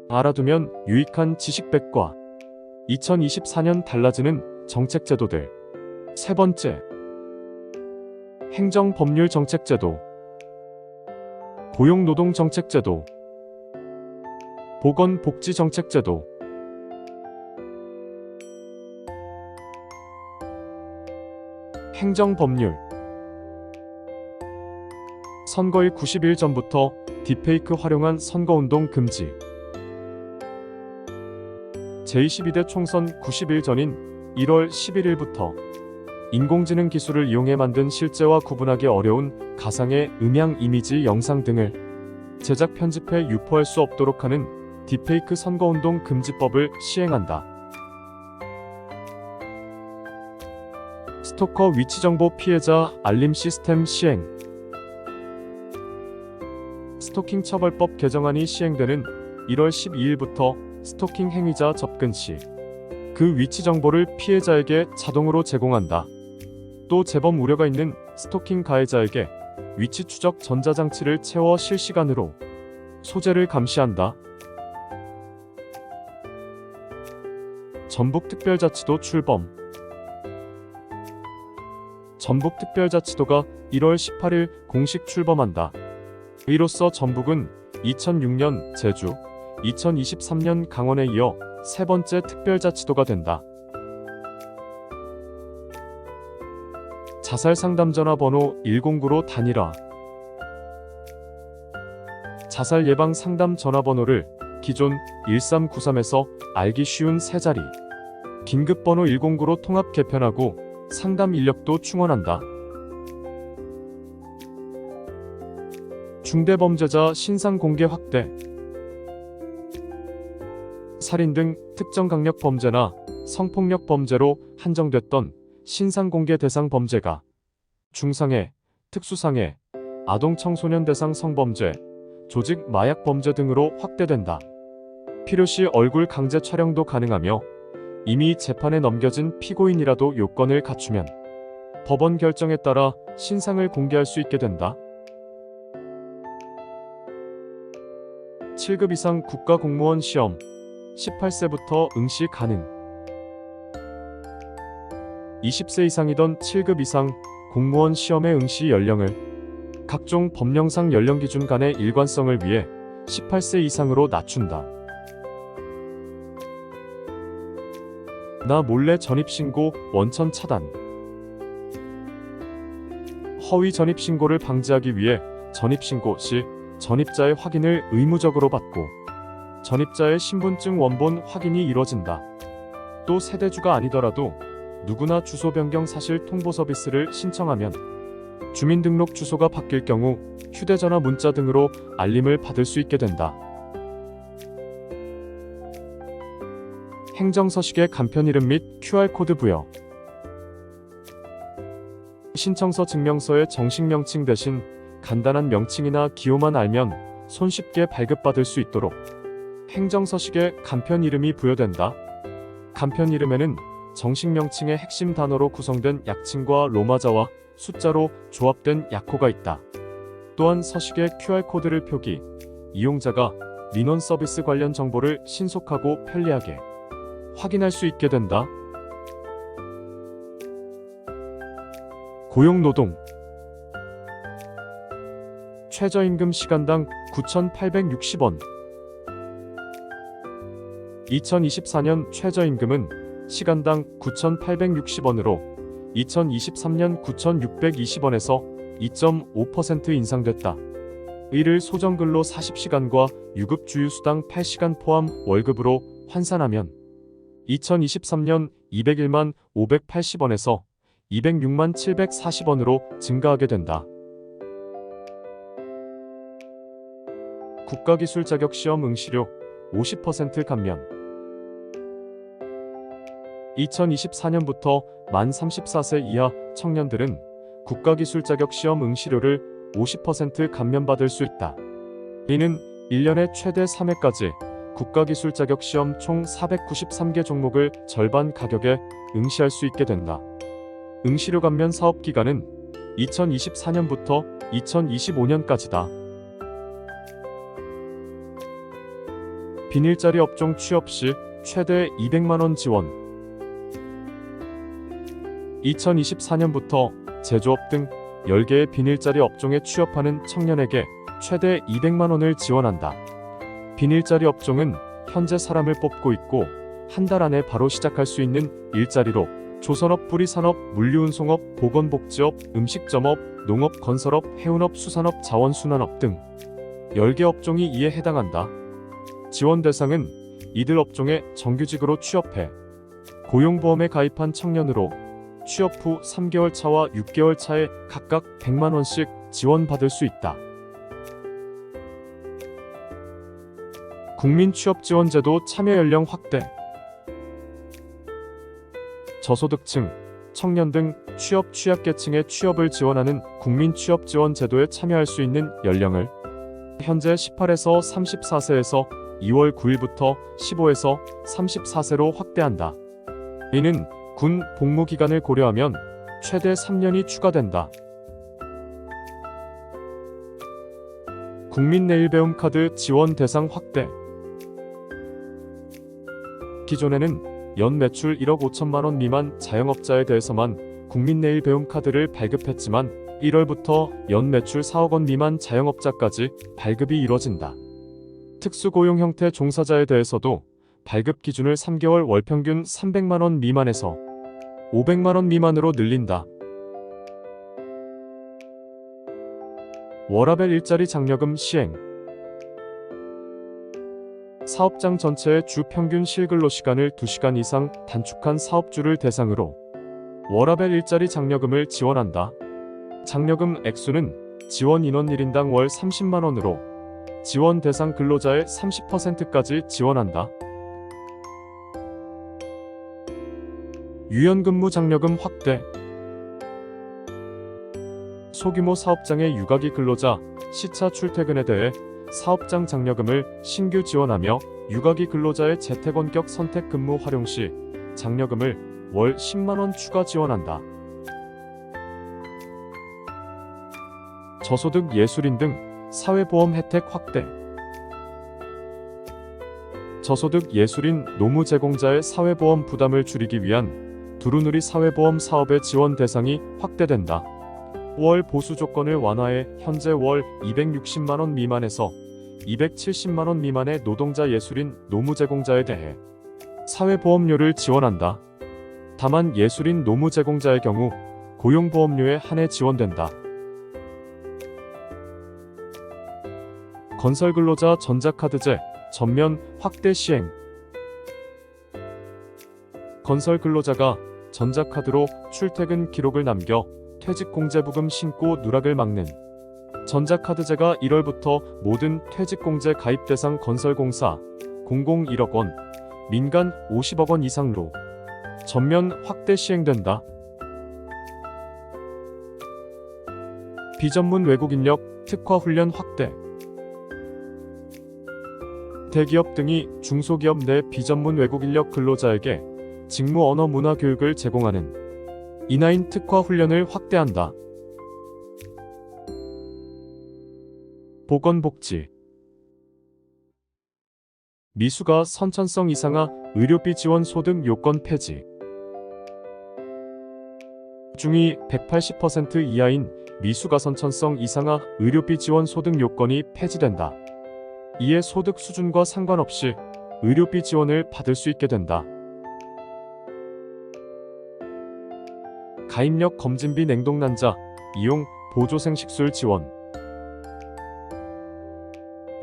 알아두면 유익한 지식백과 2024년 달라지는 정책제도들. 세 번째, 행정법률정책제도, 고용노동정책제도, 보건복지정책제도. 행정법률. 선거일 90일 전부터 딥페이크 활용한 선거운동 금지. 제22대 총선 90일 전인 1월 11일부터 인공지능 기술을 이용해 만든 실제와 구분하기 어려운 가상의 음향, 이미지, 영상 등을 제작, 편집해 유포할 수 없도록 하는 딥페이크 선거운동 금지법을 시행한다. 스토커 위치정보 피해자 알림 시스템 시행. 스토킹 처벌법 개정안이 시행되는 1월 12일부터 스토킹 행위자 접근 시 그 위치 정보를 피해자에게 자동으로 제공한다. 또 재범 우려가 있는 스토킹 가해자에게 위치 추적 전자장치를 채워 실시간으로 소재를 감시한다. 전북특별자치도 출범. 전북특별자치도가 1월 18일 공식 출범한다. 이로써 전북은 2006년 제주, 2023년 강원에 이어 세 번째 특별자치도가 된다. 자살 상담 전화번호 109로 단일화. 자살 예방 상담 전화번호를 기존 1393에서 알기 쉬운 세 자리, 긴급번호 109로 통합 개편하고 상담 인력도 충원한다. 중대범죄자 신상 공개 확대. 살인 등 특정 강력 범죄나 성폭력 범죄로 한정됐던 신상 공개 대상 범죄가 중상해, 특수상해, 아동 청소년 대상 성범죄, 조직 마약 범죄 등으로 확대된다. 필요시 얼굴 강제 촬영도 가능하며 이미 재판에 넘겨진 피고인이라도 요건을 갖추면 법원 결정에 따라 신상을 공개할 수 있게 된다. 7급 이상 국가공무원 시험 18세부터 응시 가능. 20세 이상이던 7급 이상 공무원 시험의 응시 연령을 각종 법령상 연령 기준 간의 일관성을 위해 18세 이상으로 낮춘다. 나 몰래 전입신고 원천 차단. 허위 전입신고를 방지하기 위해 전입신고 시 전입자의 확인을 의무적으로 받고 전입자의 신분증 원본 확인이 이뤄진다. 또 세대주가 아니더라도 누구나 주소 변경 사실 통보 서비스를 신청하면 주민등록 주소가 바뀔 경우 휴대전화 문자 등으로 알림을 받을 수 있게 된다. 행정서식의 간편 이름 및 QR코드 부여. 신청서 증명서의 정식 명칭 대신 간단한 명칭이나 기호만 알면 손쉽게 발급받을 수 있도록 행정서식에 간편 이름이 부여된다. 간편 이름에는 정식 명칭의 핵심 단어로 구성된 약칭과 로마자와 숫자로 조합된 약호가 있다. 또한 서식의 QR코드를 표기, 이용자가 민원 서비스 관련 정보를 신속하고 편리하게 확인할 수 있게 된다. 고용노동. 최저임금 시간당 9,860원. 2024년 최저임금은 시간당 9,860원으로 2023년 9,620원에서 2.5% 인상됐다. 이를 소정근로 40시간과 유급 주휴수당 8시간 포함 월급으로 환산하면 2023년 201만 580원에서 206만 740원으로 증가하게 된다. 국가기술자격시험 응시료 50% 감면. 2024년부터 만 34세 이하 청년들은 국가기술자격시험 응시료를 50% 감면받을 수 있다. 이는 1년에 최대 3회까지 국가기술자격시험 총 493개 종목을 절반 가격에 응시할 수 있게 된다. 응시료 감면 사업기간은 2024년부터 2025년까지다. 비닐자리 업종 취업 시 최대 200만원 지원. 2024년부터 제조업 등 10개의 비닐자리 업종에 취업하는 청년에게 최대 200만원을 지원한다. 비닐자리 업종은 현재 사람을 뽑고 있고 한 달 안에 바로 시작할 수 있는 일자리로 조선업, 뿌리산업, 물류운송업, 보건복지업, 음식점업, 농업, 건설업, 해운업, 수산업, 자원순환업 등 10개 업종이 이에 해당한다. 지원 대상은 이들 업종에 정규직으로 취업해 고용보험에 가입한 청년으로 취업 후 3개월 차와 6개월 차에 각각 100만원씩 지원받을 수 있다. 국민취업지원제도 참여연령 확대. 저소득층, 청년 등 취업 취약계층의 취업을 지원하는 국민취업지원제도에 참여할 수 있는 연령을 현재 18에서 34세에서 2월 9일부터 15에서 34세로 확대한다. 이는 군 복무기간을 고려하면 최대 3년이 추가된다. 국민내일배움카드 지원 대상 확대. 기존에는 연 매출 1억 5천만원 미만 자영업자에 대해서만 국민내일배움카드를 발급했지만 1월부터 연 매출 4억원 미만 자영업자까지 발급이 이뤄진다. 특수고용 형태 종사자에 대해서도 발급 기준을 3개월 월 평균 300만원 미만에서 500만원 미만으로 늘린다. 워라밸 일자리 장려금 시행. 사업장 전체의 주 평균 실근로시간을 2시간 이상 단축한 사업주를 대상으로 워라밸 일자리 장려금을 지원한다. 장려금 액수는 지원 인원 1인당 월 30만원으로 지원 대상 근로자의 30%까지 지원한다. 유연근무 장려금 확대. 소규모 사업장의 유가기 근로자 시차 출퇴근에 대해 사업장 장려금을 신규 지원하며 유가기 근로자의 재택원격 선택 근무 활용 시 장려금을 월 10만원 추가 지원한다. 저소득 예술인 등 사회보험 혜택 확대. 저소득 예술인 노무 제공자의 사회보험 부담을 줄이기 위한 두루누리 사회보험 사업의 지원 대상이 확대된다. 월 보수 조건을 완화해 현재 월 260만원 미만에서 270만원 미만의 노동자 예술인 노무 제공자에 대해 사회보험료를 지원한다. 다만 예술인 노무 제공자의 경우 고용보험료에 한해 지원된다. 건설근로자 전자카드제 전면 확대 시행. 건설근로자가 전자카드로 출퇴근 기록을 남겨 퇴직공제부금 신고 누락을 막는 전자카드제가 1월부터 모든 퇴직공제 가입 대상 건설공사 공공 1억 원, 민간 50억 원 이상으로 전면 확대 시행된다. 비전문 외국인력 특화 훈련 확대. 대기업 등이 중소기업 내 비전문 외국인력 근로자에게 직무 언어 문화 교육을 제공하는 인하인 특화 훈련을 확대한다. 보건복지. 미수가 선천성 이상아 의료비 지원 소득 요건 폐지. 중위 180% 이하인 미수가 선천성 이상아 의료비 지원 소득 요건이 폐지된다. 이에 소득 수준과 상관없이 의료비 지원을 받을 수 있게 된다. 가입력 검진비 냉동난자 이용 보조생식술 지원.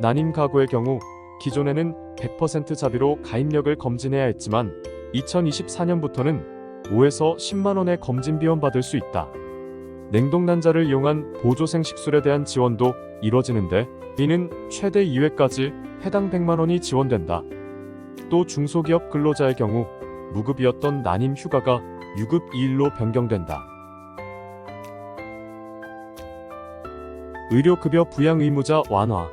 난임 가구의 경우 기존에는 100% 자비로 가입력을 검진해야 했지만 2024년부터는 5에서 10만원의 검진비원 받을 수 있다. 냉동난자를 이용한 보조생식술에 대한 지원도 이뤄지는데 이는 최대 2회까지 해당 100만원이 지원된다. 또 중소기업 근로자의 경우 무급이었던 난임 휴가가 유급 2일로 변경된다. 의료급여 부양 의무자 완화.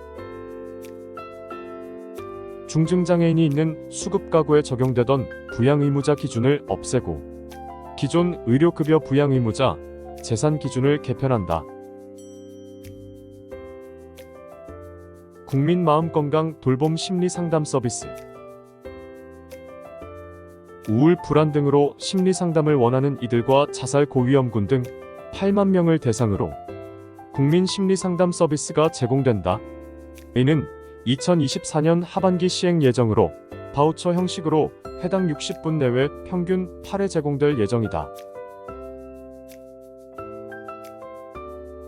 중증장애인이 있는 수급가구에 적용되던 부양 의무자 기준을 없애고 기존 의료급여 부양 의무자 재산 기준을 개편한다. 국민 마음건강 돌봄 심리 상담 서비스. 우울, 불안 등으로 심리 상담을 원하는 이들과 자살 고위험군 등 8만 명을 대상으로 국민 심리 상담 서비스가 제공된다. 이는 2024년 하반기 시행 예정으로 바우처 형식으로 해당 60분 내외 평균 8회 제공될 예정이다.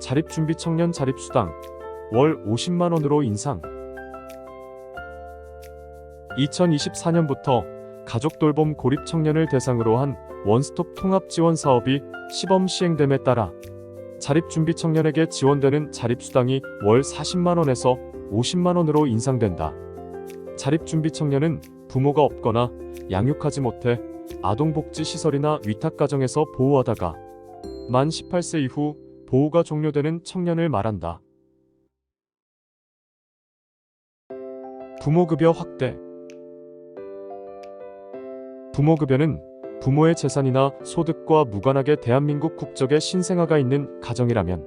자립준비 청년 자립수당 월 50만 원으로 인상. 2024년부터 가족 돌봄 고립 청년을 대상으로 한 원스톱 통합 지원 사업이 시범 시행됨에 따라 자립준비 청년에게 지원되는 자립수당이 월 40만 원에서 50만 원으로 인상된다. 자립준비 청년은 부모가 없거나 양육하지 못해 아동복지시설이나 위탁가정에서 보호하다가 만 18세 이후 보호가 종료되는 청년을 말한다. 부모급여 확대. 부모급여는 부모의 재산이나 소득과 무관하게 대한민국 국적의 신생아가 있는 가정이라면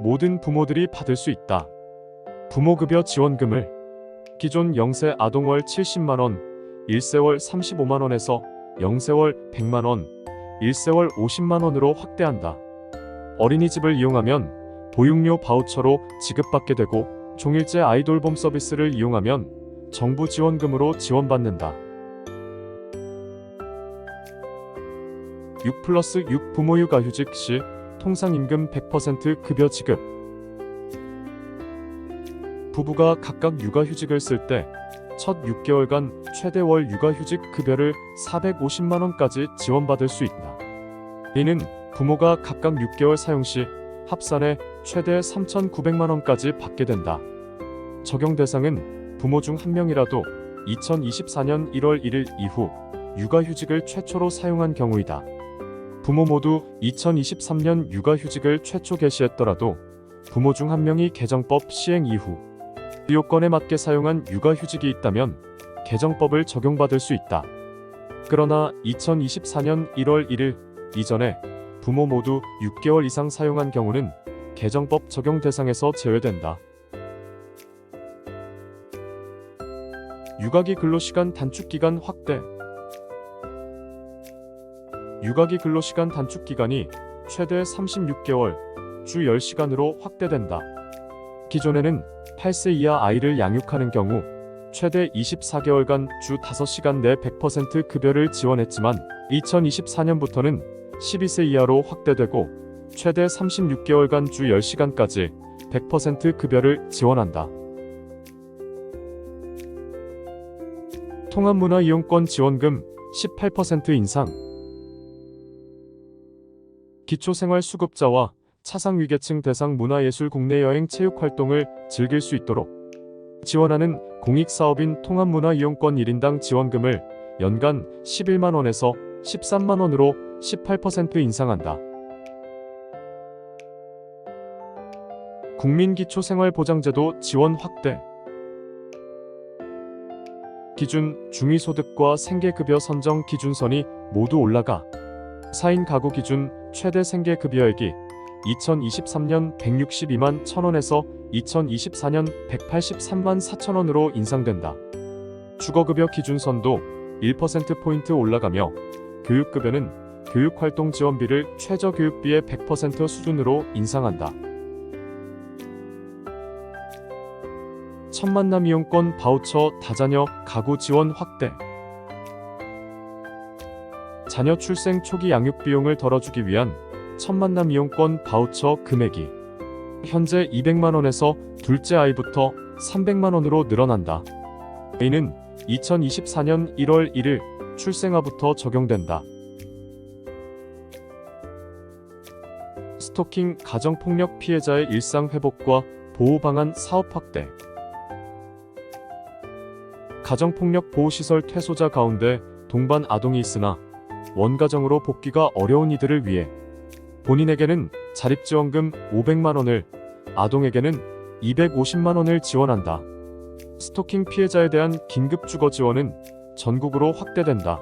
모든 부모들이 받을 수 있다. 부모급여 지원금을 기존 0세 아동월 70만원, 1세월 35만원에서 0세월 100만원, 1세월 50만원으로 확대한다. 어린이집을 이용하면 보육료 바우처로 지급받게 되고 종일제 아이돌봄 서비스를 이용하면 정부 지원금으로 지원받는다. 6+6 부모 육아휴직 시 통상임금 100% 급여 지급. 부부가 각각 육아휴직을 쓸 때 첫 6개월간 최대 월 육아휴직 급여를 450만원까지 지원받을 수 있다. 이는 부모가 각각 6개월 사용 시 합산해 최대 3,900만원까지 받게 된다. 적용 대상은 부모 중 한 명이라도 2024년 1월 1일 이후 육아휴직을 최초로 사용한 경우이다. 부모 모두 2023년 육아휴직을 최초 개시했더라도 부모 중 한 명이 개정법 시행 이후 요건에 맞게 사용한 육아휴직이 있다면 개정법을 적용받을 수 있다. 그러나 2024년 1월 1일 이전에 부모 모두 6개월 이상 사용한 경우는 개정법 적용 대상에서 제외된다. 육아기 근로시간 단축기간 확대. 육아기 근로시간 단축기간이 최대 36개월, 주 10시간으로 확대된다. 기존에는 8세 이하 아이를 양육하는 경우 최대 24개월간 주 5시간 내 100% 급여를 지원했지만 2024년부터는 12세 이하로 확대되고 최대 36개월간 주 10시간까지 100% 급여를 지원한다. 통합문화이용권 지원금 18% 인상. 기초생활수급자와 차상위계층 대상 문화예술 국내 여행 체육 활동을 즐길 수 있도록 지원하는 공익사업인 통합문화이용권 1인당 지원금을 연간 11만원에서 13만원으로 18% 인상한다. 국민기초생활보장제도 지원 확대. 기준 중위소득과 생계급여 선정 기준선이 모두 올라가 4인 가구 기준 최대 생계급여액이 2023년 162만 1,000원에서 2024년 183만 4,000원으로 인상된다. 주거급여 기준선도 1%포인트 올라가며 교육급여는 교육활동 지원비를 최저교육비의 100% 수준으로 인상한다. 첫만남 이용권 바우처 다자녀 가구 지원 확대. 자녀 출생 초기 양육 비용을 덜어주기 위한 첫만남 이용권 바우처 금액이 현재 200만원에서 둘째 아이부터 300만원으로 늘어난다. 이는 2024년 1월 1일 출생아부터 적용된다. 스토킹 가정폭력 피해자의 일상 회복과 보호 방안 사업 확대. 가정폭력 보호시설 퇴소자 가운데 동반 아동이 있으나 원가정으로 복귀가 어려운 이들을 위해 본인에게는 자립지원금 500만원을, 아동에게는 250만원을 지원한다. 스토킹 피해자에 대한 긴급 주거 지원은 전국으로 확대된다.